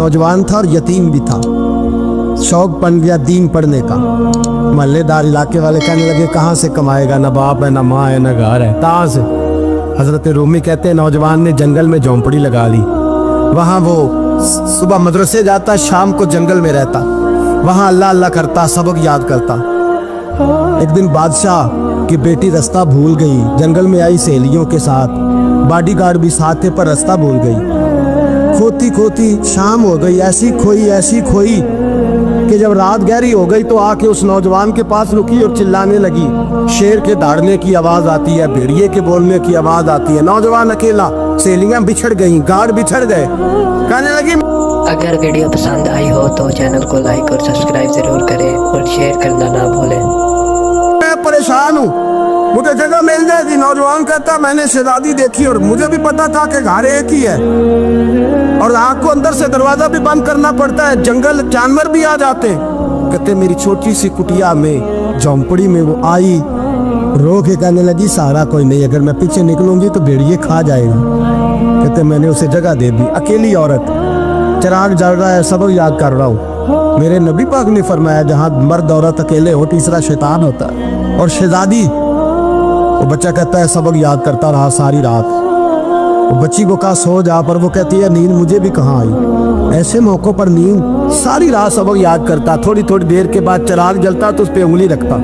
नौजवान था और यतीम भी था। शौक बन गया दीन पढ़ने का। महल्लेदार इलाके वाले कहने लगे कहाँ से कमाएगा, ना बाप है, ना माँ है, ना घर है, कहाँ से। हजरत रूमी कहते हैं नौजवान ने जंगल में झोंपड़ी लगा ली। वहाँ वो सुबह मदरसे जाता, शाम को जंगल में रहता, वहाँ अल्लाह अल्लाह करता, सबक याद करता। एक दिन बादशाह की बेटी रास्ता भूल गई, जंगल में आई सहेलियों के साथ, बॉडीगार्ड भी साथ थे पर रास्ता भूल गई। खोती खोती शाम हो गई, ऐसी खोई कि जब रात गहरी हो गई तो आके उस नौजवान के पास रुकी और चिल्लाने लगी। शेर के दहाड़ने की आवाज आती है, भेड़िए के बोलने की आवाज आती है। नौजवान अकेला, सहेलियां बिछड़ गई, गार्ड बिछड़ गए। कहने लगी अगर वीडियो पसंद आई हो तो चैनल को लाइक और सब्सक्राइब जरूर करें और शेयर करना ना भूलें। मैं परेशान हूँ, मुझे जगह मिल जाएगी। नौजवान कहता मैंने शहजादी देखी और मुझे भी पता था कि घर एक ही है और आँख को अंदर से दरवाजा भी बंद करना पड़ता है, जंगल जानवर भी आ जाते। कहते मेरी छोटी सी कुटिया में, झोंपड़ी में वो आई, रो के कहने लगी सहारा कोई नहीं, अगर मैं पीछे निकलूंगी तो भेड़िए खा जाएगा। कहते मैंने उसे जगह दे दी। अकेली औरत, चिराग जल रहा है, सबक याद कर रहा हूँ। मेरे नबी पाक ने फरमाया जहाँ मर्द औरत अकेले हो तीसरा शैतान होता है। और शहजादी, वो बच्चा कहता है सबक याद करता रहा सारी रात। वो बच्ची को कहा सो जा, पर वो कहती है नींद मुझे भी कहाँ आई। ऐसे मौकों पर नींद, सारी रात सबक याद करता। थोड़ी थोड़ी देर के बाद चिराग जलता तो उस पे उंगली रखता,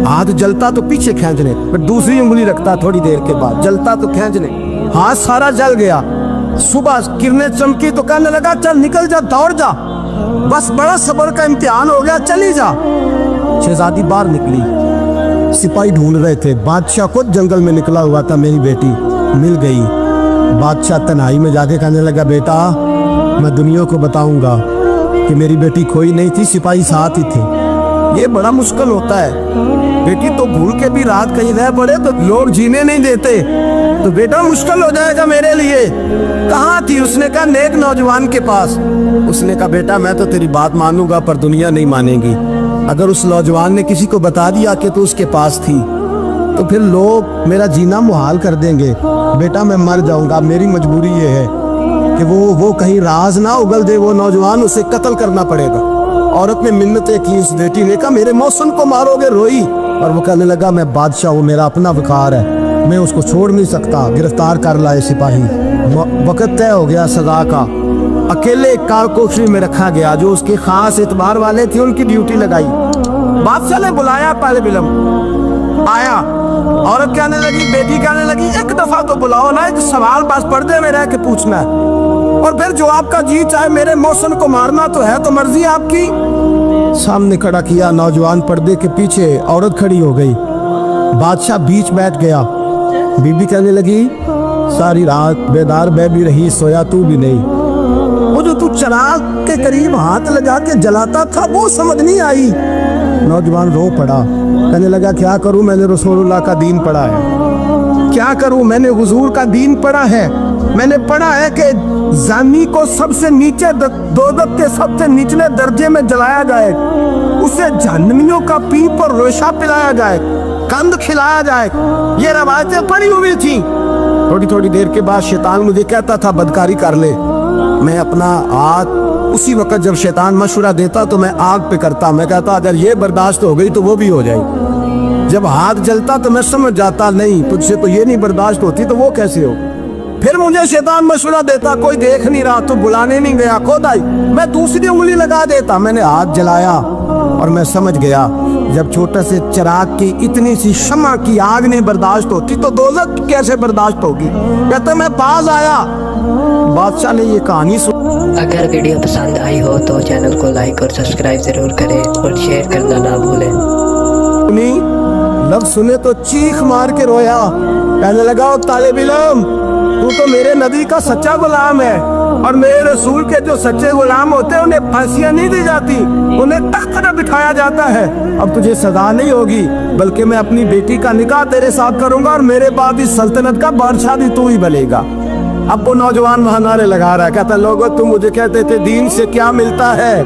हाथ जलता तो पीछे खींचने, फिर दूसरी उंगली रखता। थोड़ी देर के बाद जलता तो खींचने, हाथ सारा जल गया। सुबह किरणें चमकी तो कहने लगा चल निकल जा, दौड़ जा, बस बड़ा सब्र का इम्तिहान हो गया, चली जा। शहजादी बाहर निकली, सिपाही ढूंढ रहे थे। बादशाह खुद जंगल में निकला हुआ था, मेरी बेटी मिल गई। बादशाह तन्हाई में जाके कहने लगा बेटा मैं दुनिया को बताऊंगा कि मेरी बेटी खोई नहीं थी, सिपाही साथ ही थे। ये बड़ा मुश्किल होता है, बेटी तो भूल के भी रात कहीं रह पड़े तो लोग जीने नहीं देते, तो बेटा मुश्किल हो जाएगा मेरे लिए। कहाँ थी? उसने कहा नेक नौजवान के पास। उसने कहा बेटा मैं तो तेरी बात मानूंगा पर दुनिया नहीं मानेगी। अगर उस नौजवान ने किसी को बता दिया कि तू उसके पास थी तो फिर लोग मेरा जीना मुहाल कर देंगे। बेटा मैं मर जाऊंगा, मेरी मजबूरी ये है कि वो कहीं राज ना उगल दे वो नौजवान, उसे कत्ल करना पड़ेगा। औरत ने मिन्नतें की, उस बेटी ने कहा मेरे मौसम को मारोगे, रोई। और वो कहने लगा मैं बादशाह हूँ, मेरा अपना वकार है, मैं उसको छोड़ नहीं सकता। गिरफ्तार कर लाए सिपाही। वक्त तय हो गया सजा का। अकेले कालकोठरी में रखा गया, जो उसके खास एतबार वाले थे उनकी ड्यूटी लगाई। बादशाह ने बुलाया, पहले बिलम आया। औरत कहने लगी, बेटी कहने लगी एक दफा तो बुलाओ ना, एक सवाल बस पर्दे में रह के पूछना है और फिर जो आपका जी चाहे। मेरे मौसम को मारना तो है, तो मर्जी आपकी। सामने खड़ा किया नौजवान, पर्दे के पीछे औरत खड़ी हो गई। बादशाह बीच बैठ गया। बीबी कहने लगी सारी रात बेदार मैं भी रही, सोया तू भी नहीं। वो जो तू चिराग के करीब हाथ लगा के जलाता था वो समझ नहीं आई। नौजवान रो पड़ा, कहने लगा क्या करूं, मैंने रसूलुल्लाह का दीन पढ़ा है, क्या करूं, मैंने हुजूर का दीन पढ़ा है। मैंने पढ़ा है कि जानी को सबसे नीचे दोज़ख के सबसे निचले दर्जे में जलाया जाए, उसे जहन्नमियों का पीप और रेशा पिलाया जाए, कंद खिलाया जाए। ये रवायतें पड़ी हुई थी। थोड़ी थोड़ी देर के बाद शैतान मुझे कहता था बदकारी कर ले। मैं अपना हाथ उसी वक्त जब शैतान मशवरा देता तो मैं आग पे करता। मैं कहता अगर ये बर्दाश्त हो गई तो वो भी हो जाएगी। जब हाथ जलता तो मैं समझ जाता नहीं तुझसे तो ये नहीं बर्दाश्त होती, तो वो कैसे हो। फिर मुझे शैतान मशवरा देता कोई देख नहीं रहा तो बुलाने नहीं गया, खुद आई, मैं दूसरी उंगली लगा देता। मैंने हाथ जलाया और मैं समझ गया जब छोटे से चिराग की इतनी सी शमा की आग नहीं बर्दाश्त होती तो दोज़ख कैसे बर्दाश्त होगी। कहता मैं पास आया। बादशाह ने ये कहानी सुन। अगर वीडियो पसंद आई हो तो चैनल को लाइक और सब्सक्राइब जरूर करें और शेयर करना ना भूलें। लफ्ज़ सुने तो चीख मार के रोया, कहने लगा तालिब इल्म तू तो मेरे नबी का सच्चा गुलाम है और मेरे रसूल के जो सच्चे गुलाम होते हैं उन्हें फांसियां नहीं दी जाती, उन्हें तख्त पर बिठाया जाता है। अब तुझे सजा नहीं होगी बल्कि मैं अपनी बेटी का निकाह तेरे साथ करूंगा और मेरे बाद इस सल्तनत का बादशाह भी तू ही बनेगा। अब वो नौजवान वहां नारे लगा रहा है, कहता लोगों तुम मुझे कहते थे दीन से क्या मिलता है,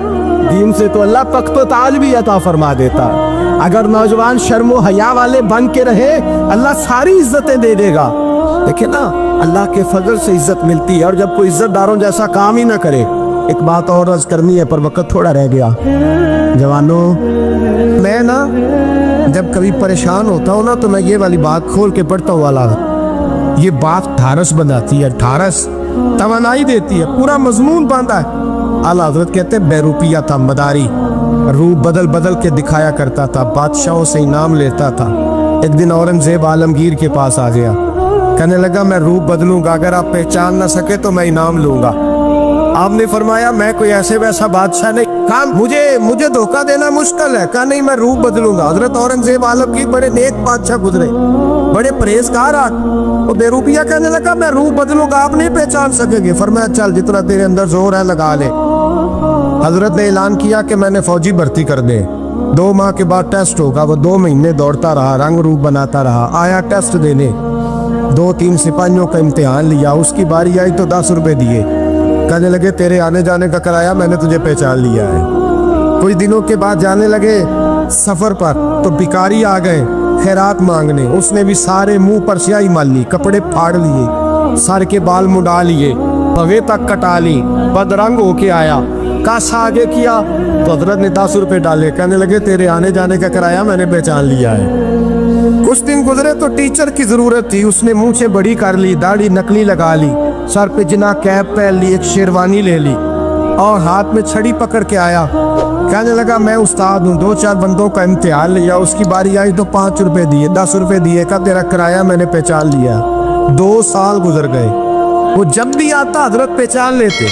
दीन से तो अल्लाह तख्त व ताज भी अता फरमा देता। अगर नौजवान शर्म व हया वाले बन के रहे अल्लाह सारी इज्जतें दे देगा। देखे ना अल्लाह के फजल से इज्जत मिलती है और जब कोई इज्जतदारों जैसा काम ही ना करे एक बात और अर्ज करनी है पर वक्त थोड़ा रह गया। जवानों, मैं ना जब कभी परेशान होता हूँ ना तो मैं ये वाली बात खोल के पढ़ता हूँ वाला, ये बात ढारस बनाती है, ढारस तवानाई देती है, पूरा मजमून बांधा है। आला हजरत कहते हैं बेरूपिया था मदारी, रूप बदल बदल के दिखाया करता था, बादशाहों से इनाम लेता था। एक दिन औरंगजेब आलमगीर के पास आ गया, कहने लगा मैं रूप बदलूंगा, अगर आप पहचान ना सके तो मैं इनाम लूंगा। आपने फरमाया मैं कोई ऐसे वैसा बादशाह नहीं, कहा मुझे धोखा देना मुश्किल है, कहा नहीं मैं रूप बदलूंगा। हजरत औरंगजेब आलमगीर बड़े नेक बादशाह गुजरे, बड़े परहेजगार आग, वो बेरूपिया कहने लगा मैं रूप बदलूंगा, आप नहीं पहचान सकेंगे। फरमाया चल जितना तेरे अंदर जोर है लगा ले। हजरत ने ऐलान किया कि मैंने फौजी भर्ती कर दे, 2 माह के बाद टेस्ट होगा। वो 2 महीने दौड़ता रहा, रंग रूप बनाता रहा, आया टेस्ट देने, 2-3 सिपाहियों का इम्तिहान लिया, उसकी बारी आई तो 10 रुपए दिए, कहने लगे तेरे आने जाने का किराया मैंने तुझे पहचान लिया है। कुछ दिनों के बाद जाने लगे सफर पर तो भिखारी आ गए खैरात मांगने, उसने भी सारे मुंह पर स्याही मार ली, कपड़े फाड़ लिए, सर के बाल मुड़ा लिए, पगे तक कटा ली, बदरंग होके आया, कासा आगे किया तो हजरत ने 10 रुपए डाले, कहने लगे तेरे आने जाने का किराया मैंने पहचान लिया है। कुछ दिन गुजरे तो टीचर की जरूरत थी, उसने मुंह से बड़ी कर ली, दाढ़ी नकली लगा ली, सर पे जिना कैप पहन ली, एक शेरवानी ले ली और हाथ में छड़ी पकड़ के आया, कहने लगा मैं उस्ताद हूँ, 2-4 बंदों का इम्तिहान लिया, उसकी बारी आई तो 5 रुपए दिए, 10 रुपए दिए, का तेरा किराया मैंने पहचान लिया। 2 साल गुजर गए, वो जब भी आता हजरत पहचान लेते।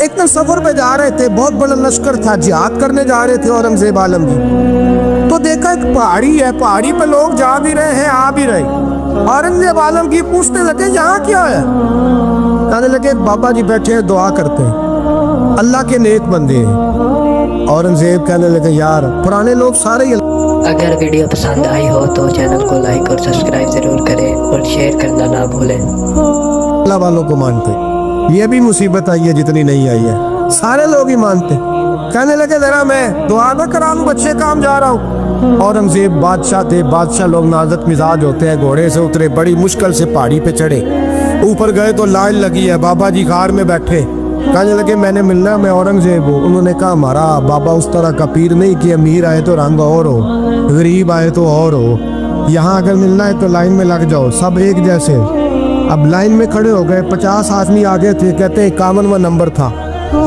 एक दिन सफर पे जा रहे थे, बहुत बड़ा लश्कर था, जिहाद करने जा रहे थे औरंगजेब आलमगीर, तो देखा एक पहाड़ी है, पहाड़ी पे लोग जा भी रहे हैं आ भी रहे। औरंगजेब आलमगीर पूछने लगे यहाँ क्या है, कहने लगे बाबा जी बैठे हैं दुआ करते हैं, अल्लाह के नेक बंदे हैं। औरंगजेब कहने लगे यार पुराने लोग सारे ही। अगर वीडियो पसंद आई हो तो चैनल को लाइक और सब्सक्राइब जरूर करें और शेयर करना ना भूलें। अल्लाह वालों को मानते, ये भी मुसीबत आई है जितनी नहीं आई है, सारे लोग ही मानते। कहने लगे जरा मैं दुआ ना करा लूं, अच्छे काम जा रहा हूँ। औरंगजेब बादशाह थे, बादशाह लोग नाजुक मिजाज होते हैं, घोड़े से उतरे, बड़ी मुश्किल से पहाड़ी पे चढ़े, ऊपर गए तो लाइन लगी है, बाबा जी कार में बैठे, कहने लगे मैंने मिलना, मैं औरंगजेब हूँ। उन्होंने कहा हमारा बाबा उस तरह का पीर नहीं कि अमीर आए तो रंग और हो, गरीब आए तो और हो, यहाँ अगर मिलना है तो लाइन में लग जाओ, सब एक जैसे। अब लाइन में खड़े हो गए, 50 आदमी आगे थे, कहते 51वां नंबर था।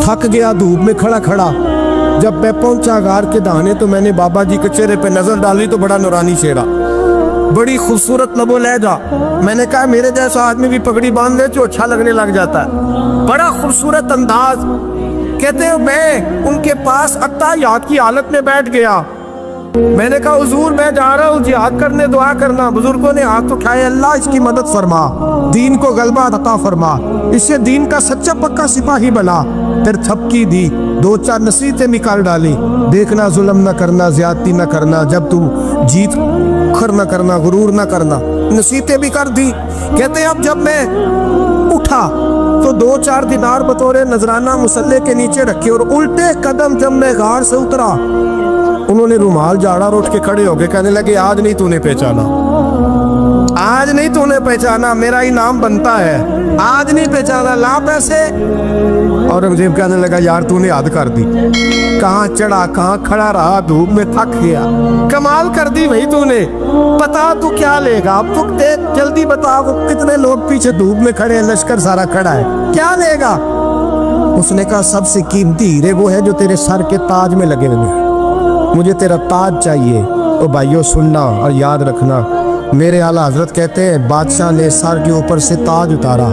थक गया धूप में खड़ा खड़ा, जब मैं पहुंचा गार के दाने तो मैंने बाबा जी के चेहरे पे नजर डाली तो बड़ा नूरानी चेहरा, बड़ी खूबसूरत लबो लहजा। मैंने कहा मेरे जैसा आदमी भी पगड़ी बांध ले जो अच्छा लगने लग जाता है, बड़ा खूबसूरत अंदाज। कहते हैं मैं उनके पास अत्ताहियात की हालत में बैठ गया, मैंने कहा हुजूर मैं जा रहा हूँ जिहाद करने, दुआ करना। बुजुर्गों ने हाथ उठाए, अल्लाह इसकी मदद फरमा, दीन को गलबा अता फरमा, इससे दीन का सच्चा पक्का सिपाही बना। फिर थपकी दी, 2-4 नसीहतें निकाल डाली, देखना जुल्म न करना, ज्यादती न करना, जब तुम जीत खर न करना, गुरूर न करना, नसीहतें भी कर दी। कहते हैं अब जब मैं उठा तो 2-4 दिनार बतौरे नजराना मुसल्ले के नीचे रखे और उल्टे कदम जब मैं गार से उतरा, उन्होंने रुमाल झाड़ा और उठ के खड़े हो गए, कहने लगे आज नहीं तूने पहचाना, आज नहीं तूने पहचाना, मेरा इनाम बनता है, आज नहीं पहचाना, ला पैसे। औरंगजेब कहने लगा यार तूने हद कर दी, कहाँ चढ़ा कहाँ खड़ा रहा, धूप में थक गया, कमाल कर दी भाई तूने, बता तू क्या लेगा, अब तू देख जल्दी बता, वो कितने लोग पीछे धूप में खड़े हैं, लश्कर सारा खड़ा है, क्या लेगा। उसने कहा सबसे कीमती हीरे वो है जो तेरे सर के ताज में लगे हुए, मुझे तेरा ताज चाहिए। तो भाइयों सुनना और याद रखना, मेरे आला हजरत कहते हैं बादशाह ने सर के ऊपर से ताज उतारा,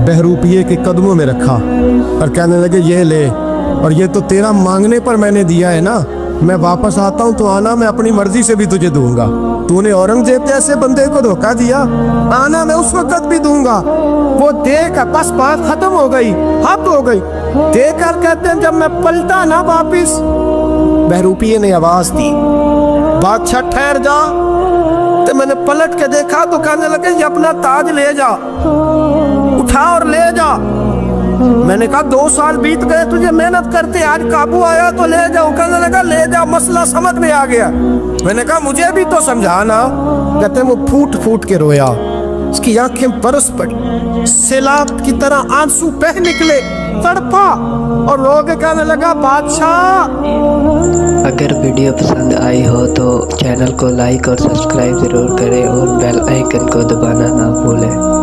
बहरूपिये के कदमों में रखा और कहने लगे ये ले, और ये तो तेरा मांगने पर मैंने दिया है ना, मैं वापस आता हूँ तो आना, मैं अपनी मर्जी से भी तुझे दूंगा। तूने औरंगजेब जैसे बंदे को धोखा दिया, आना मैं उस वक्त भी दूंगा। वो देख बस बात खत्म हो गई, हद हो गई। देखकर कहते हैं जब मैं पलटा ना वापिस, बहरूपिये ने आवाज दी बादशाह ठहर जा, तो मैंने पलट के देखा तो कहने लगे ये अपना ताज ले जा, उठा और ले जा। मैंने कहा 2 साल बीत गए तुझे मेहनत करते, आज काबू आया तो ले जाओ। कहने लगा ले जा, मसला समझ में आ गया। मैंने कहा मुझे भी तो समझाना। कहते वो फूट फूट के रोया, उसकी आंखें बरस पड़ी, सैलाब की तरह आंसू बह निकले। तड़पा और रो के कहने लगा बादशाह। अगर वीडियो पसंद आई हो तो चैनल को लाइक और सब्सक्राइब ज़रूर करें और बेल आइकन को दबाना ना भूलें।